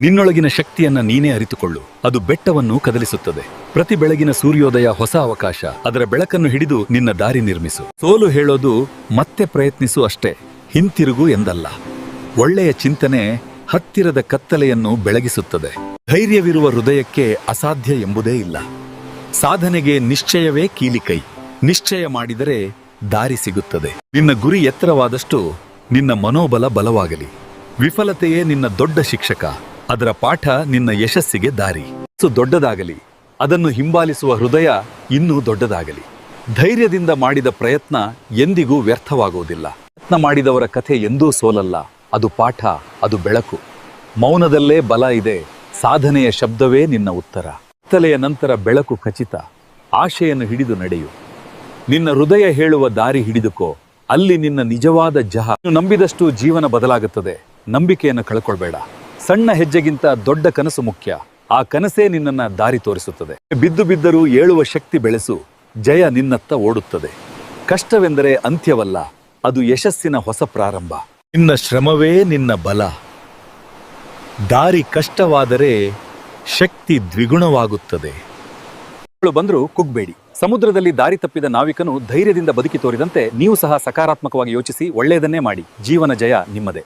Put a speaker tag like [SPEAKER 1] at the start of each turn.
[SPEAKER 1] ನಿನ್ನೊಳಗಿನ ಶಕ್ತಿಯನ್ನ ನೀನೇ ಅರಿತುಕೊಳ್ಳು. ಅದು ಬೆಟ್ಟವನ್ನು ಕದಲಿಸುತ್ತದೆ. ಪ್ರತಿ ಬೆಳಗಿನ ಸೂರ್ಯೋದಯ ಹೊಸ ಅವಕಾಶ. ಅದರ ಬೆಳಕನ್ನು ಹಿಡಿದು ನಿನ್ನ ದಾರಿ ನಿರ್ಮಿಸು. ಸೋಲು ಹೇಳೋದು ಮತ್ತೆ ಪ್ರಯತ್ನಿಸು ಅಷ್ಟೇ, ಹಿಂತಿರುಗು ಎಂದಲ್ಲ. ಒಳ್ಳೆಯ ಚಿಂತನೆ ಹತ್ತಿರದ ಕತ್ತಲೆಯನ್ನು ಬೆಳಗಿಸುತ್ತದೆ. ಧೈರ್ಯವಿರುವ ಹೃದಯಕ್ಕೆ ಅಸಾಧ್ಯ ಎಂಬುದೇ ಇಲ್ಲ. ಸಾಧನೆಗೆ ನಿಶ್ಚಯವೇ ಕೀಲಿಕೈ. ನಿಶ್ಚಯ ಮಾಡಿದರೆ ದಾರಿ ಸಿಗುತ್ತದೆ. ನಿನ್ನ ಗುರಿ ಎತ್ತರವಾದಷ್ಟು ನಿನ್ನ ಮನೋಬಲ ಬಲವಾಗಲಿ. ವಿಫಲತೆಯೇ ನಿನ್ನ ದೊಡ್ಡ ಶಿಕ್ಷಕ. ಅದರ ಪಾಠ ನಿನ್ನ ಯಶಸ್ಸಿಗೆ ದಾರಿ. ದೊಡ್ಡದಾಗಲಿ, ಅದನ್ನು ಹಿಂಬಾಲಿಸುವ ಹೃದಯ ಇನ್ನೂ ದೊಡ್ಡದಾಗಲಿ. ಧೈರ್ಯದಿಂದ ಮಾಡಿದ ಪ್ರಯತ್ನ ಎಂದಿಗೂ ವ್ಯರ್ಥವಾಗುವುದಿಲ್ಲ. ಪ್ರಯತ್ನ ಮಾಡಿದವರ ಕಥೆ ಎಂದೂ ಸೋಲಲ್ಲ. ಅದು ಪಾಠ, ಅದು ಬೆಳಕು. ಮೌನದಲ್ಲೇ ಬಲ ಇದೆ. ಸಾಧನೆಯ ಶಬ್ದವೇ ನಿನ್ನ ಉತ್ತರ. ಕತ್ತಲೆಯ ನಂತರ ಬೆಳಕು ಖಚಿತ. ಆಶೆಯನ್ನು ಹಿಡಿದು ನಡೆಯು. ನಿನ್ನ ಹೃದಯ ಹೇಳುವ ದಾರಿ ಹಿಡಿದುಕೋ. ಅಲ್ಲಿ ನಿನ್ನ ನಿಜವಾದ ನೀನು ನಂಬಿದಷ್ಟು ಜೀವನ ಬದಲಾಗುತ್ತದೆ. ನಂಬಿಕೆಯನ್ನು ಕಳ್ಕೊಳ್ಬೇಡ. ಸಣ್ಣ ಹೆಜ್ಜೆಗಿಂತ ದೊಡ್ಡ ಕನಸು ಮುಖ್ಯ. ಆ ಕನಸೇ ನಿನ್ನನ್ನ ದಾರಿ ತೋರಿಸುತ್ತದೆ. ಬಿದ್ದು ಬಿದ್ದರೂ ಏಳುವ ಶಕ್ತಿ ಬೆಳೆಸು. ಜಯ ನಿನ್ನತ್ತ ಓಡುತ್ತದೆ. ಕಷ್ಟವೆಂದರೆ ಅಂತ್ಯವಲ್ಲ, ಅದು ಯಶಸ್ಸಿನ ಹೊಸ ಪ್ರಾರಂಭ. ನಿನ್ನ ಶ್ರಮವೇ ನಿನ್ನ ಬಲ. ದಾರಿ ಕಷ್ಟವಾದರೆ ಶಕ್ತಿ ದ್ವಿಗುಣವಾಗುತ್ತದೆ. ಬಂದರೂ ಕುಗ್ಬೇಡಿ. ಸಮುದ್ರದಲ್ಲಿ ದಾರಿ ತಪ್ಪಿದ ನಾವಿಕನು ಧೈರ್ಯದಿಂದ ಬದುಕಿ ತೋರಿದಂತೆ ನೀವು ಸಹ ಸಕಾರಾತ್ಮಕವಾಗಿ ಯೋಚಿಸಿ ಒಳ್ಳೆಯದನ್ನೇ ಮಾಡಿ. ಜೀವನ ಜಯ ನಿಮ್ಮದೇ.